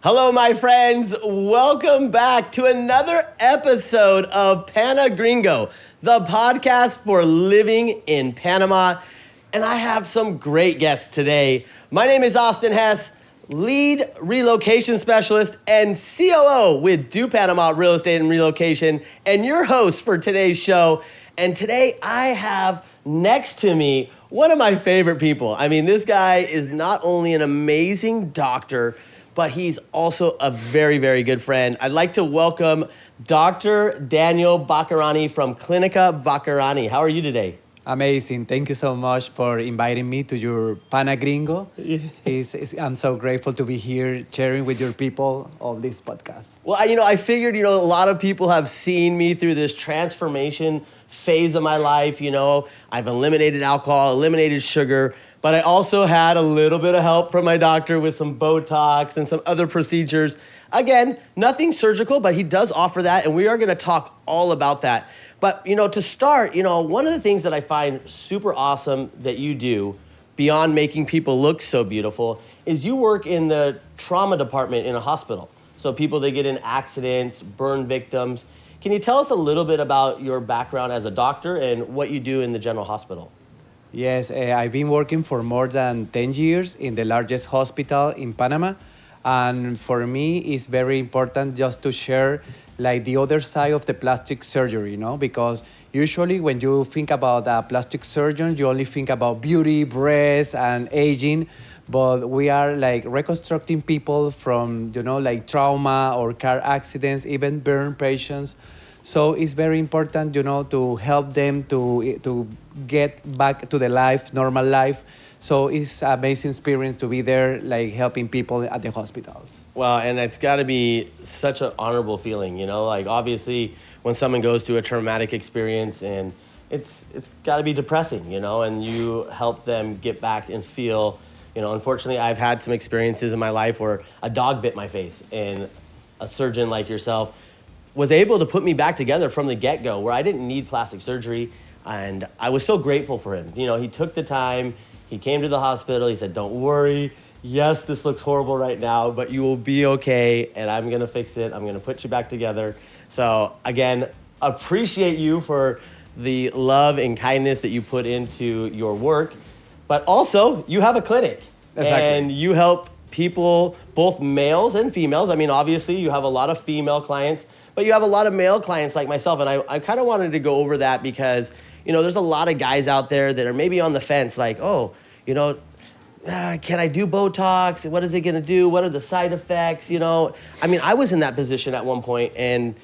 Hello, my friends. Welcome back to another episode of Pana Gringo, the podcast for living in Panama. And I have some great guests today. My name is Austin Hess, lead relocation specialist and COO with Do Panama Real Estate and Relocation, and your host for today's show. And today I have next to me one of my favorite people. I mean, this guy is not only an amazing doctor, but he's also a very, very good friend. I'd like to welcome Dr. Daniel Baccarani from Clinica Baccarani. How are you today? Amazing. Thank you so much for inviting me to your Pana Gringo. I'm so grateful to be here sharing with your people of this podcast. Well, I figured, a lot of people have seen me through this transformation phase of my life. I've eliminated alcohol, eliminated sugar, but I also had a little bit of help from my doctor with some Botox and some other procedures. Again, nothing surgical, but he does offer that, and we are going to talk all about that. But, to start, one of the things that I find super awesome that you do, beyond making people look so beautiful, is you work in the trauma department in a hospital. So people that get in accidents, burn victims. Can you tell us a little bit about your background as a doctor and what you do in the general hospital? Yes, I've been working for more than 10 years in the largest hospital in Panama. And for me, it's very important just to share like the other side of the plastic surgery, because usually when you think about a plastic surgeon, you only think about beauty, breasts, and aging. But we are like reconstructing people from, like trauma or car accidents, even burn patients. So it's very important, to help them to get back to the normal life. So it's an amazing experience to be there, like helping people at the hospitals. Well, and it's got to be such an honorable feeling, like obviously when someone goes through a traumatic experience, and it's got to be depressing, and you help them get back and feel, unfortunately I've had some experiences in my life where a dog bit my face, and a surgeon like yourself was able to put me back together from the get-go where I didn't need plastic surgery, and I was so grateful for him. He took the time, he came to the hospital, he said, "Don't worry, yes, this looks horrible right now, but you will be okay, and I'm gonna fix it, I'm gonna put you back together." So again, appreciate you for the love and kindness that you put into your work, but also you have a clinic. Exactly. And you help people, both males and females. I mean, obviously you have a lot of female clients, but you have a lot of male clients like myself, and I kind of wanted to go over that because, there's a lot of guys out there that are maybe on the fence, like, can I do Botox? What is it going to do? What are the side effects? I mean, I was in that position at one point, and,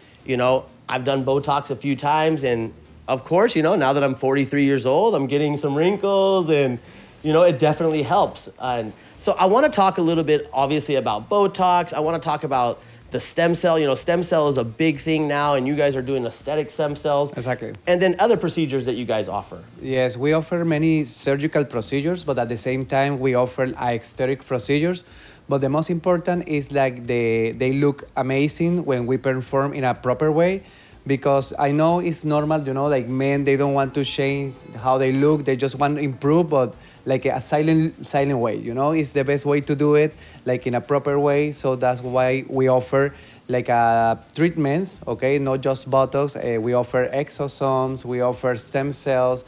I've done Botox a few times, and of course, now that I'm 43 years old, I'm getting some wrinkles, and, it definitely helps. And so I want to talk a little bit, obviously, about Botox. I want to talk about the stem cell. Stem cell is a big thing now, and you guys are doing aesthetic stem cells. Exactly. And then other procedures that you guys offer. Yes, we offer many surgical procedures, but at the same time, we offer aesthetic procedures. But the most important is like they look amazing when we perform in a proper way. Because I know it's normal, like men, they don't want to change how they look. They just want to improve, but like a silent way, it's the best way to do it, like in a proper way. So that's why we offer like treatments, okay? Not just Botox. We offer exosomes, we offer stem cells,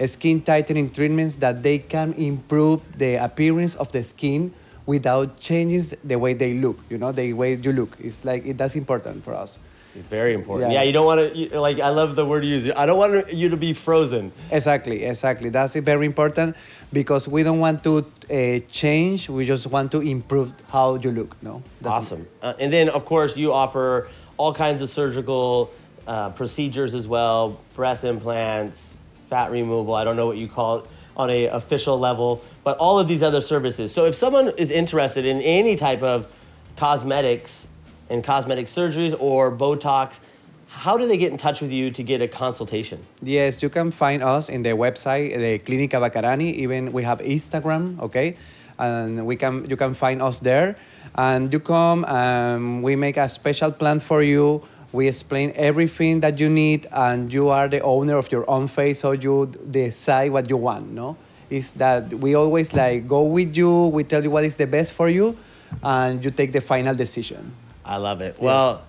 skin tightening treatments that they can improve the appearance of the skin without changing the way they look, the way you look. It's like, that's important for us. Very important. Yeah, you don't want to, I love the word you use. I don't want you to be frozen. Exactly. That's very important because we don't want to change. We just want to improve how you look. That's awesome. And then, of course, you offer all kinds of surgical procedures as well, breast implants, fat removal. I don't know what you call it on a official level, but all of these other services. So if someone is interested in any type of cosmetics and cosmetic surgeries or Botox, how do they get in touch with you to get a consultation? Yes, you can find us in the website, the Clinica Baccarani. Even we have Instagram, okay? And you can find us there. And you come, we make a special plan for you. We explain everything that you need, and you are the owner of your own face, so you decide what you want, no? Is that we always like go with you, we tell you what is the best for you, and you take the final decision. I love it. Well,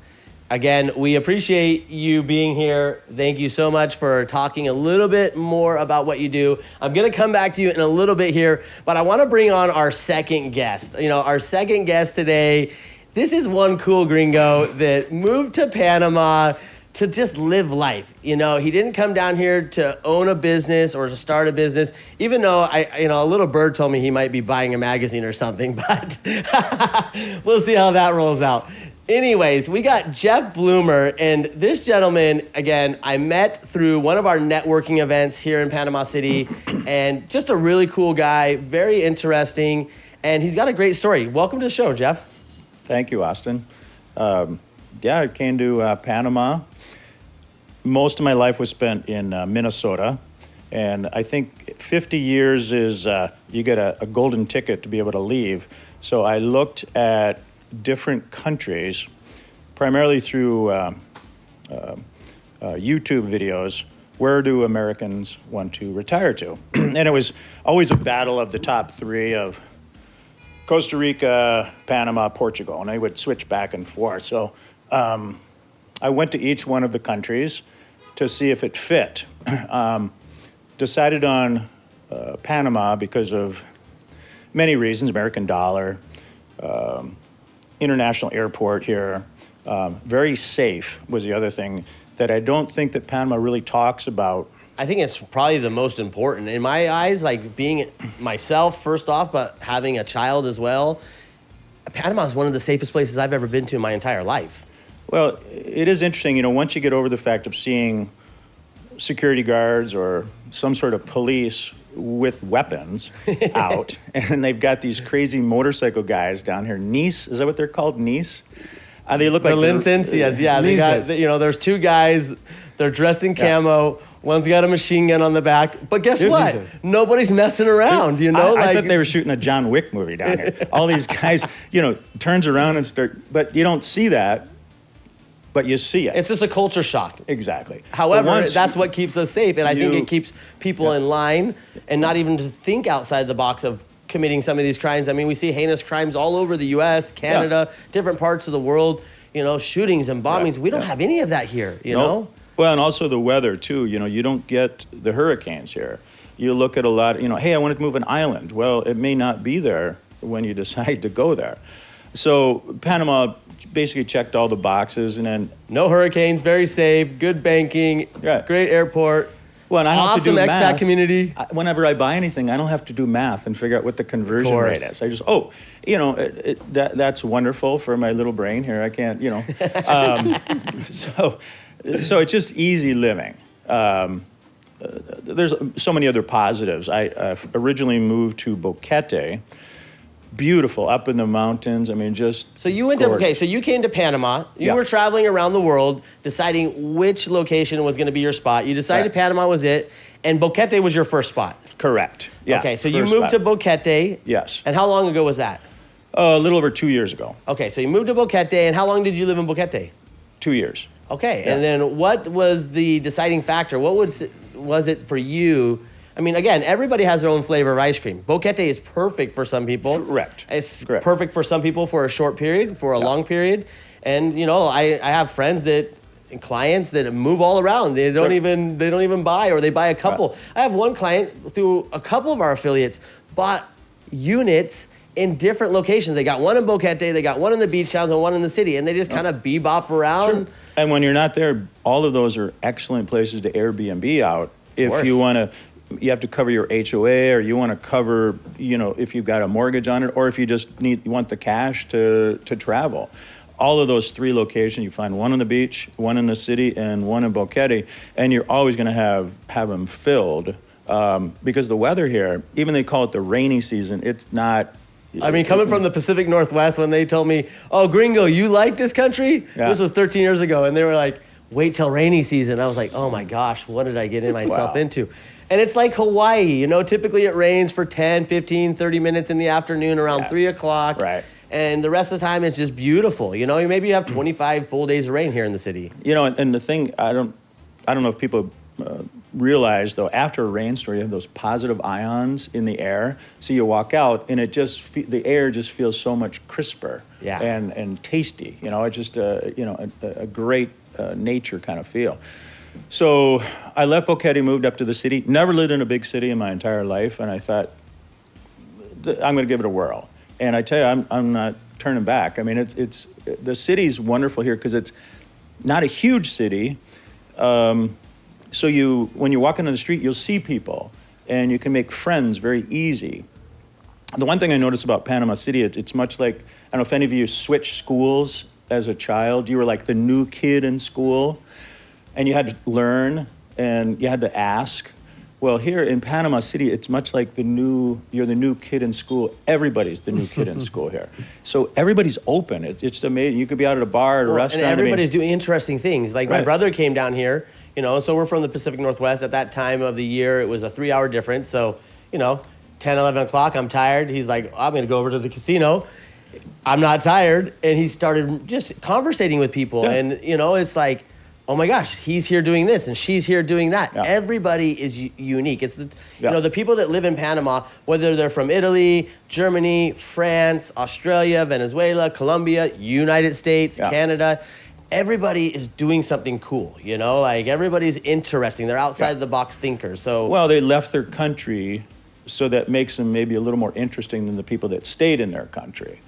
again, we appreciate you being here. Thank you so much for talking a little bit more about what you do. I'm going to come back to you in a little bit here, but I want to bring on our second guest. Our second guest today, this is one cool gringo that moved to Panama to just live life. He didn't come down here to own a business or to start a business, even though a little bird told me he might be buying a magazine or something, but we'll see how that rolls out. Anyways, we got Jeff Bloomer, and this gentleman, again, I met through one of our networking events here in Panama City, and just a really cool guy, very interesting, and he's got a great story. Welcome to the show, Jeff. Thank you, Austin. I came to Panama. Most of my life was spent in Minnesota, and I think 50 years is you get a golden ticket to be able to leave. So I looked at different countries, primarily through YouTube videos. Where do Americans want to retire to? And it was always a battle of the top three of Costa Rica, Panama, Portugal, and I would switch back and forth. So I went to each one of the countries to see if it fit. Decided on Panama because of many reasons: American dollar, international airport here, very safe was the other thing that I don't think that Panama really talks about. I think it's probably the most important. In my eyes, like being myself first off, but having a child as well, Panama is one of the safest places I've ever been to in my entire life. Well, it is interesting, once you get over the fact of seeing security guards or some sort of police with weapons out, and they've got these crazy motorcycle guys down here. Nice, is that what they're called? Nice? They look like the licencias, yeah. They got, there's two guys. They're dressed in camo. Yeah. One's got a machine gun on the back. But guess what? Nobody's messing around. I thought they were shooting a John Wick movie down here. All these guys, turns around and start. But you don't see that. But you see it. It's just a culture shock. Exactly. However, that's what keeps us safe, and I think it keeps people in line and not even to think outside the box of committing some of these crimes. I mean, we see heinous crimes all over the U.S., Canada, different parts of the world, shootings and bombings. We don't have any of that here, you know? Well, and also the weather, too. You don't get the hurricanes here. You look at a lot, hey, I wanted to move an island. Well, it may not be there when you decide to go there. So Panama basically checked all the boxes, and then no hurricanes, very safe, good banking, great airport. Well, and I don't have to do expat math. Community. Whenever I buy anything, I don't have to do math and figure out what the conversion rate is. I just, that's wonderful for my little brain here. I can't, so it's just easy living. There's so many other positives. I originally moved to Boquete. Beautiful, up in the mountains. I mean, just so you went gorgeous. So you came to Panama. You were traveling around the world, deciding which location was going to be your spot. You decided Panama was it, and Boquete was your first spot. Correct. Yeah. Okay, so you moved to Boquete. Yes. And how long ago was that? A little over 2 years ago. Okay, so you moved to Boquete, and how long did you live in Boquete? 2 years. Okay, and then what was the deciding factor? What was it for you? I mean, again, everybody has their own flavor of ice cream. Boquete is perfect for some people. Correct. It's perfect for some people for a short period, for a long period. And, I have friends and clients that move all around. They don't even buy, or they buy a couple. Right. I have one client through a couple of our affiliates bought units in different locations. They got one in Boquete, they got one in the beach towns, and one in the city, and they just kind of bebop around. Sure. And when you're not there, all of those are excellent places to Airbnb out. If you want to, you have to cover your HOA, or you want to cover, if you've got a mortgage on it, or if you just you want the cash to travel. All of those three locations, you find one on the beach, one in the city, and one in Boquete, and you're always going to have them filled because the weather here, even they call it the rainy season, it's not. I mean, coming from the Pacific Northwest, when they told me, "Oh, gringo, you like this country?" Yeah. This was 13 years ago, and they were like, "Wait till rainy season." I was like, "Oh my gosh, what did I get myself into?" And it's like Hawaii, typically it rains for 10, 15, 30 minutes in the afternoon around 3 o'clock. Right. And the rest of the time it's just beautiful. Maybe you have 25 full days of rain here in the city. And the thing, I don't know if people realize, though, after a rainstorm, you have those positive ions in the air. So you walk out, and the air just feels so much crisper and tasty. It's just a great nature kind of feel. So I left Boquete, moved up to the city. Never lived in a big city in my entire life, and I thought, I'm going to give it a whirl. And I tell you, I'm not turning back. I mean, it's the city's wonderful here because it's not a huge city. So when you're walking on the street, you'll see people, and you can make friends very easy. The one thing I noticed about Panama City, it's much like, I don't know if any of you switched schools as a child. You were like the new kid in school, and you had to learn, and you had to ask. Well, here in Panama City, it's much like you're the new kid in school. Everybody's the new kid in school here. So everybody's open. It's amazing. You could be out at a bar, at a restaurant. And everybody's doing interesting things. Like my Right. brother came down here, so we're from the Pacific Northwest. At that time of the year, it was a 3-hour difference. So, 10, 11 o'clock, I'm tired. He's like, I'm going to go over to the casino. I'm not tired. And he started just conversating with people. Yeah. And, it's like, oh my gosh, he's here doing this and she's here doing that. Yeah. Everybody is unique. It's the people that live in Panama, whether they're from Italy, Germany, France, Australia, Venezuela, Colombia, United States, Canada, everybody is doing something cool, like everybody's interesting. They're outside the box thinkers. So Well, they left their country, so that makes them maybe a little more interesting than the people that stayed in their country.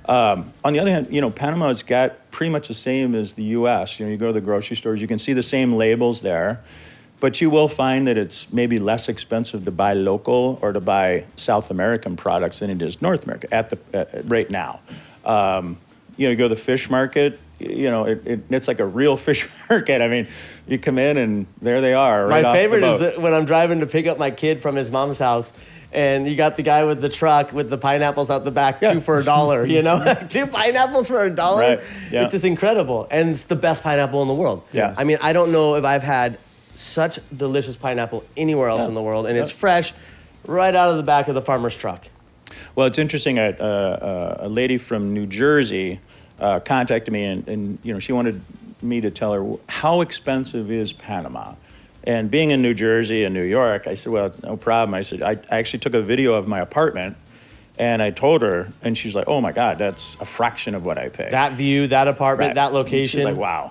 On the other hand, Panama's got pretty much the same as the U.S. You go to the grocery stores, you can see the same labels there, but you will find that it's maybe less expensive to buy local or to buy South American products than it is North America right now. You go to the fish market, it's like a real fish market. I mean, you come in and there they are. Right my favorite off the boat. is that when I'm driving to pick up my kid from his mom's house, and you got the guy with the truck with the pineapples out the back, 2 for $1, 2 pineapples for $1. Right. Yeah. It's just incredible. And it's the best pineapple in the world. Yes. I mean, I don't know if I've had such delicious pineapple anywhere else in the world. And it's fresh right out of the back of the farmer's truck. Well, it's interesting. A lady from New Jersey contacted me, and she wanted me to tell her how expensive is Panama. And being in New Jersey and New York, I said, well, no problem. I said, I actually took a video of my apartment, and I told her, and she's like, oh my God, that's a fraction of what I pay. That view, that apartment, Right. that location. And she's like, wow.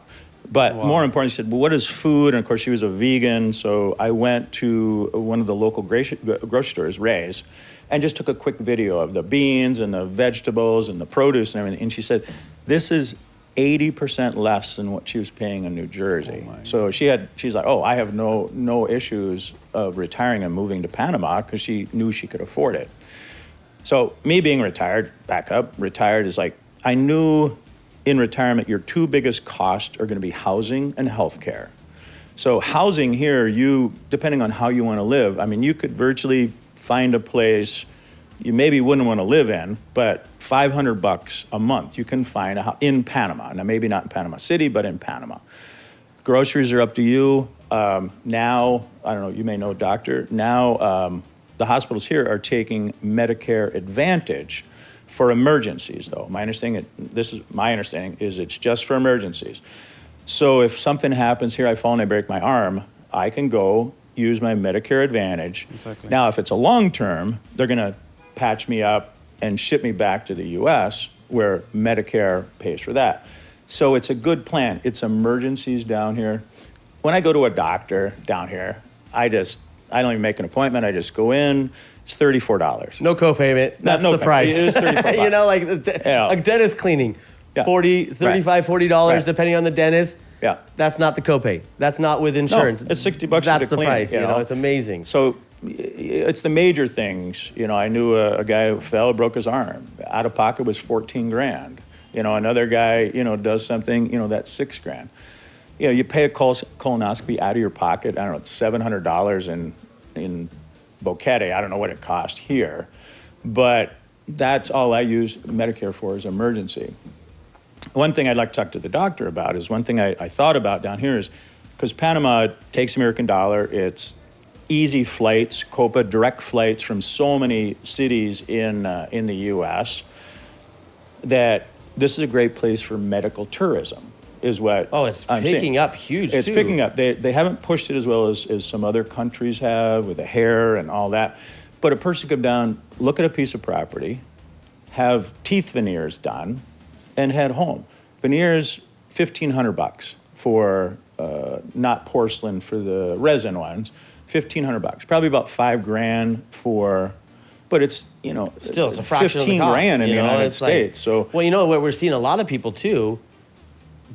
But more importantly, she said, well, what is food? And of course, she was a vegan, so I went to one of the local grocery stores, Ray's, and just took a quick video of the beans and the vegetables and the produce and everything. And she said, this is 80% less than what she was paying in New Jersey. So she's like, oh, I have no issues of retiring and moving to Panama, because she knew she could afford it. So me being retired is like, I knew in retirement your 2 biggest costs are going to be housing and healthcare. So housing here, depending on how you want to live, I mean, you could virtually find a place you maybe wouldn't want to live in, but $500 a month you can find in Panama. Now, maybe not in Panama City, but in Panama. Groceries are up to you. Now, I don't know, you may know, doctor, now the hospitals here are taking Medicare Advantage for emergencies, though. My understanding is it's just for emergencies. So if something happens here, I fall and I break my arm, I can go use my Medicare Advantage. Exactly. Now, if it's a long term, they're going to patch me up and ship me back to the U.S., where Medicare pays for that. So it's a good plan. It's emergencies down here. When I go to a doctor down here, I don't even make an appointment. I just go in. It's $34. No copayment. That's No the price. It is $34. Like dentist cleaning, Yeah. $35, $40, Right. depending on the dentist. Yeah. That's not the copay. That's not with insurance. it's $60 That's to the clean, price. It's amazing. So it's the major things. I knew a guy who fell, broke his arm. Out of pocket was $14,000. Another guy, does something, that's $6,000. You pay a colonoscopy out of your pocket. I don't know, it's $700 in Boquete. I don't know what it cost here, but that's all I use Medicare for, is emergency. One thing I'd like to talk to the doctor about is one thing I thought about down here is, because Panama takes American dollar, it's easy flights, Copa direct flights from so many cities in the U.S., that this is a great place for medical tourism. is what Oh, it's I'm picking seeing. up huge, It's too. picking up. They haven't pushed it as well as some other countries have with the hair and all that. But a person could come down, look at a piece of property, have teeth veneers done, and head home. Veneers, $1,500 for not porcelain, for the resin ones, $1,500. Probably about $5,000 for, but it's Still, it's a fraction of the 15 cost. grand in the United It's like- States. So well, you know what we're seeing a lot of people too,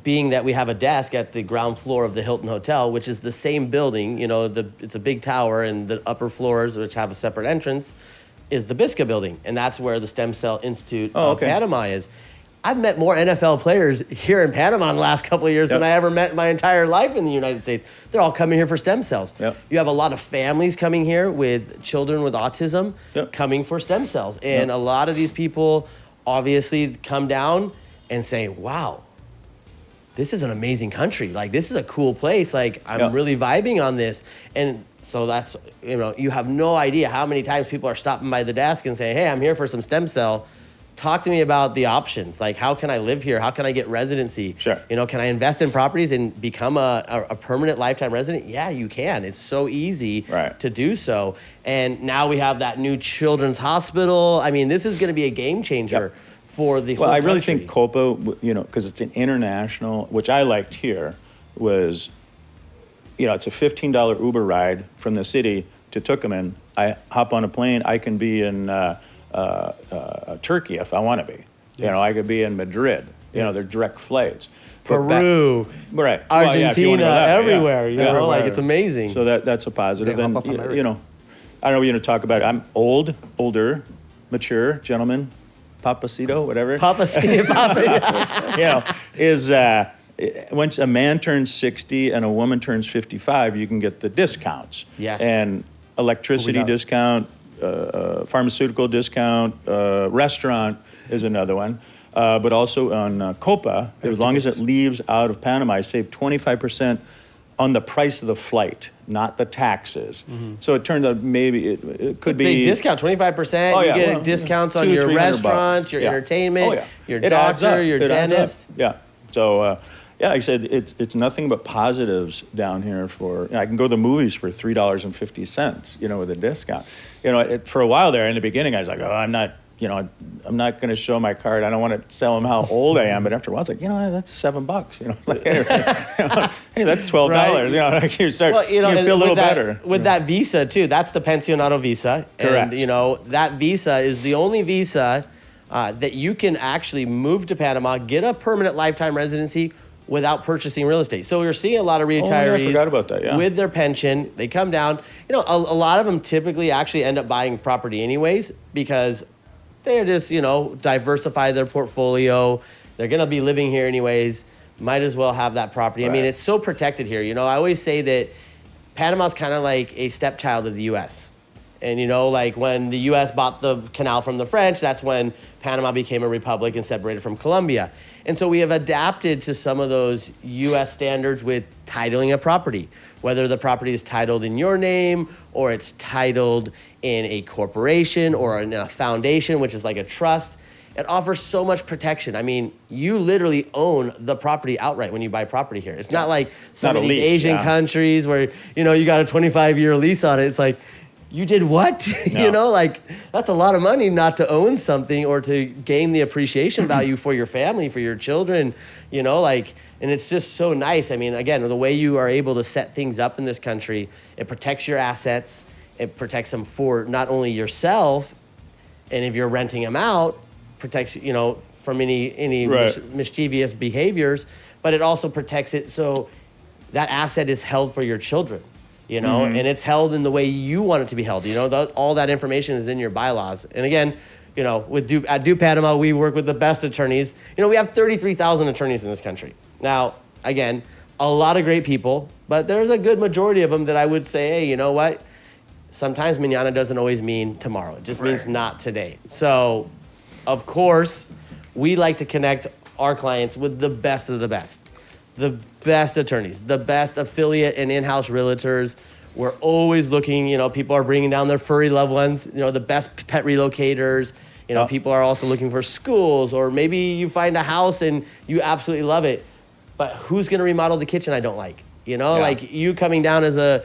being that we have a desk at the ground floor of the Hilton Hotel, which is the same building. It's a big tower, and the upper floors, which have a separate entrance, is the Bisca building, and that's where the Stem Cell Institute of Panama is. I've met more NFL players here in Panama in the last couple of years than I ever met in my entire life in the United States. They're all coming here for stem cells. Yep. You have a lot of families coming here with children with autism coming for stem cells. And a lot of these people obviously come down and say, wow, this is an amazing country. Like, this is a cool place. Like, I'm really vibing on this. And so that's, you have no idea how many times people are stopping by the desk and saying, hey, I'm here for some stem cell. Talk to me about the options. Like, how can I live here? How can I get residency? Sure. Can I invest in properties and become a permanent lifetime resident? Yeah, you can. It's so easy to do so. And now we have that new children's hospital. I mean, this is going to be a game changer for the whole Well, I really country. think Copa, because it's an international, which I liked here, was, it's a $15 Uber ride from the city to Tucumán. I hop on a plane. I can be in Turkey if I want to be. I could be in Madrid. They're direct flights. But Peru, right? Argentina, everywhere. Everywhere. It's amazing. So that's a positive. The And Hub of I America. don't know. To talk about it. I'm older, mature gentleman, papacito, whatever. Is once a man turns 60 and a woman turns 55, you can get the discounts. Yes. And electricity discount, pharmaceutical discount, restaurant is another one. But also on Copa, as long as it leaves out of Panama, I save 25% on the price of the flight, not the taxes. So it turns out maybe it could be big discount, 25%. Oh, you yeah, get well, discounts on $200, your $300. restaurants, your Yeah. entertainment, Oh, yeah. your It adds doctor, up. your It adds up. dentist. Yeah. So, like I said, it's nothing but positives down here for, I can go to the movies for $3.50, with a discount. For a while there in the beginning, I was like, oh, I'm not going to show my card. I don't want to tell them how old I am. But after a while, it's like, that's $7. Hey, that's $12. Right. Like you start, Well, you feel a little better. With that visa, too, that's the Pensionado visa. Correct. And, that visa is the only visa that you can actually move to Panama, get a permanent lifetime residency without purchasing real estate. So we're seeing a lot of retirees I forgot about that, with their pension. They come down. A lot of them typically actually end up buying property anyways because they're just, diversify their portfolio. They're going to be living here anyways. Might as well have that property. I mean, Right. it's so protected here. I always say that Panama's kind of like a stepchild of the U.S. And, like when the U.S. bought the canal from the French, that's when Panama became a republic and separated from Colombia. And so we have adapted to some of those U.S. standards with titling a property, whether the property is titled in your name or it's titled in a corporation or in a foundation, which is like a trust. It offers so much protection. I mean, you literally own the property outright when you buy property here. It's not like some Not of a these lease, Asian countries where, you got a 25-year lease on it. It's like, you did what? No. That's a lot of money not to own something or to gain the appreciation value for your family, for your children, and it's just so nice. I mean, again, the way you are able to set things up in this country, it protects your assets. It protects them for not only yourself, and if you're renting them out, protects, from any Right. mischievous behaviors, but it also protects it so that asset is held for your children. And it's held in the way you want it to be held. All that information is in your bylaws. And again, at Do Panama, we work with the best attorneys. We have 33,000 attorneys in this country. Now, again, a lot of great people, but there's a good majority of them that I would say, hey, you know what? Sometimes mañana doesn't always mean tomorrow. It just means not today. So, of course, we like to connect our clients with the best of the best. The best attorneys, the best affiliate and in-house realtors. We're always looking, people are bringing down their furry loved ones, the best pet relocators. People are also looking for schools, or maybe you find a house and you absolutely love it. but who's going to remodel the kitchen I don't like? You know, Yeah. like you coming down as a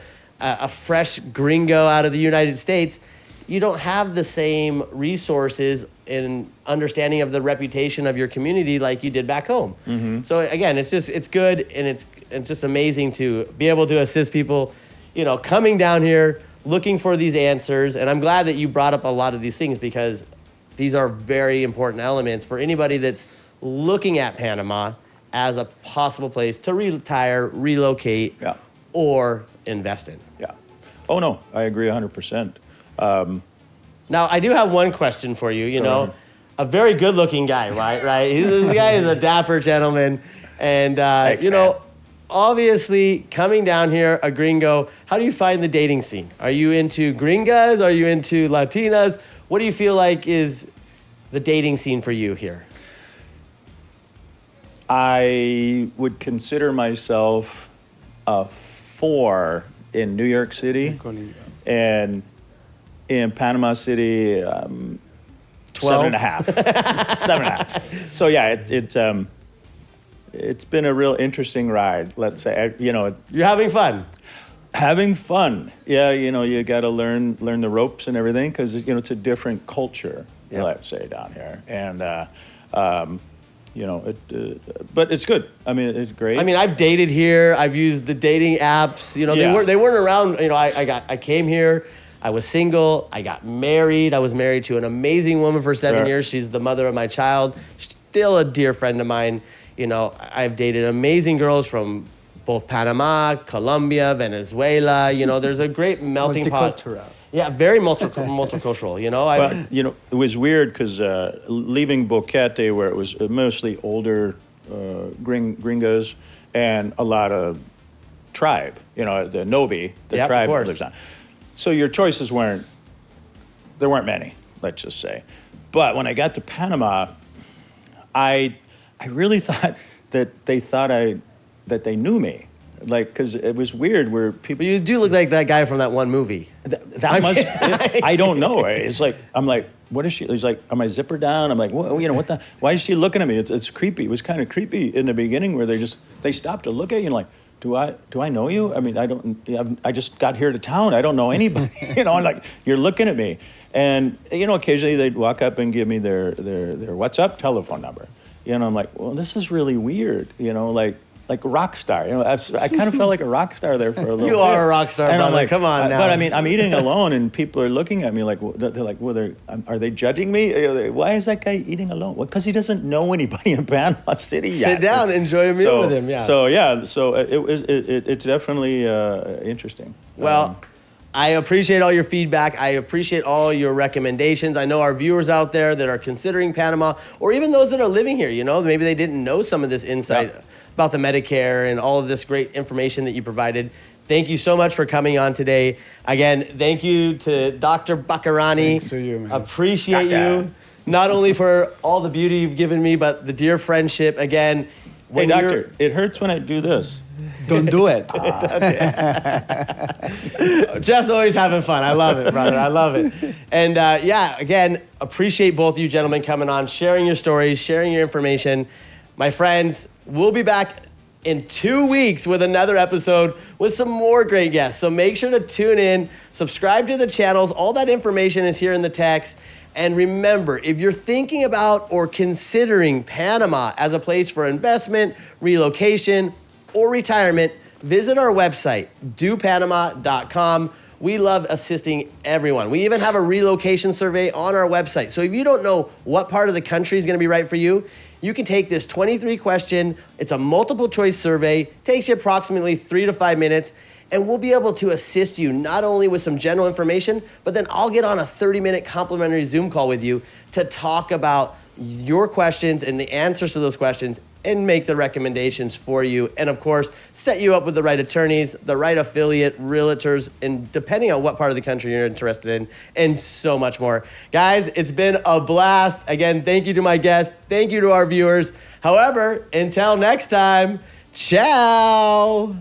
fresh gringo out of the United States, you don't have the same resources and understanding of the reputation of your community like you did back home. So again, it's good, and it's just amazing to be able to assist people, you know, coming down here, looking for these answers. And I'm glad that you brought up a lot of these things, because these are very important elements for anybody that's looking at Panama as a possible place to retire, relocate, Yeah. or invest in. Yeah. Oh, no, I agree 100%. Now, I do have one question for you. You Go know, ahead. a very good-looking guy, right? This guy is a dapper gentleman, and Thanks, you know, man. obviously coming down here, a gringo. How do you find the dating scene? Are you into gringas? Are you into Latinas? What do you feel like is the dating scene for you here? I would consider myself a 4 in New York City, and in Panama City, 12? 7.5. 7.5. So yeah, it's been a real interesting ride. Let's say, you know, You're having fun. having fun. Yeah, you know, you got to learn the ropes and everything, because you know it's a different culture. Yeah. Let's say down here, and you know, but it's good. I mean, it's great. I mean, I've dated here. I've used the dating apps. You know, Yeah. they weren't around. You know, I came here. I was single. I got married. I was married to an amazing woman for 7 Sure. years. She's the mother of my child. Still a dear friend of mine. You know, I've dated amazing girls from both Panama, Colombia, Venezuela. You know, there's a great melting pot. Multicultural. Yeah, very multicultural. You know, But you know, it was weird because leaving Boquete, where it was mostly older gringos and a lot of tribe, you know, the Nobi, the Yep, of tribe course. lives on. So your choices weren't many, let's just say. But when I got to Panama, I really thought that they knew me. Like, because it was weird where people. but you do look like that guy from that one movie. That must. I don't know. It's like I'm like, what is she? He's like, am I zipper down? I'm like, well, you know what the? Why is she looking at me? It's creepy. It was kind of creepy in the beginning where they stopped to look at you and like, do I know you? I mean, I just got here to town. I don't know anybody. You know, and like you're looking at me, and you know, occasionally they'd walk up and give me their what's up telephone number. You know, I'm like, well, this is really weird. You know, like a rock star. You know, I kind of felt like a rock star there for a little bit. You are a rock star, And I'm brother. Come on now. But I mean, I'm eating alone, and people are looking at me like, they're like, well, are they judging me? Why is that guy eating alone? Well, because he doesn't know anybody in Panama City yet. Sit down, enjoy a meal with him. Yeah. So yeah, so it's definitely interesting. Well, I appreciate all your feedback. I appreciate all your recommendations. I know our viewers out there that are considering Panama, or even those that are living here, you know, maybe they didn't know some of this insight Yep. about the Medicare and all of this great information that you provided. Thank you so much for coming on today. Again, thank you to Dr. Bakarani. Thanks to you, man. Appreciate Doctor. you, not only for all the beauty you've given me, but the dear friendship. Again, Hey, when you're- doctor, it hurts when I do this. Don't do it. Jeff's always having fun. I love it, brother. I love it. And yeah, again, appreciate both you gentlemen coming on, sharing your stories, sharing your information. My friends, we'll be back in 2 weeks with another episode with some more great guests. So make sure to tune in, subscribe to the channels. All that information is here in the text. And remember, if you're thinking about or considering Panama as a place for investment, relocation, or retirement, visit our website, dopanama.com. We love assisting everyone. We even have a relocation survey on our website. So if you don't know what part of the country is going to be right for you, you can take this 23 question. It's a multiple choice survey, takes you approximately 3 to 5 minutes, and we'll be able to assist you not only with some general information, but then I'll get on a 30-minute complimentary Zoom call with you to talk about your questions and the answers to those questions and make the recommendations for you. And of course, set you up with the right attorneys, the right affiliate, realtors, and depending on what part of the country you're interested in, and so much more. Guys, it's been a blast. Again, thank you to my guests. Thank you to our viewers. However, until next time, ciao.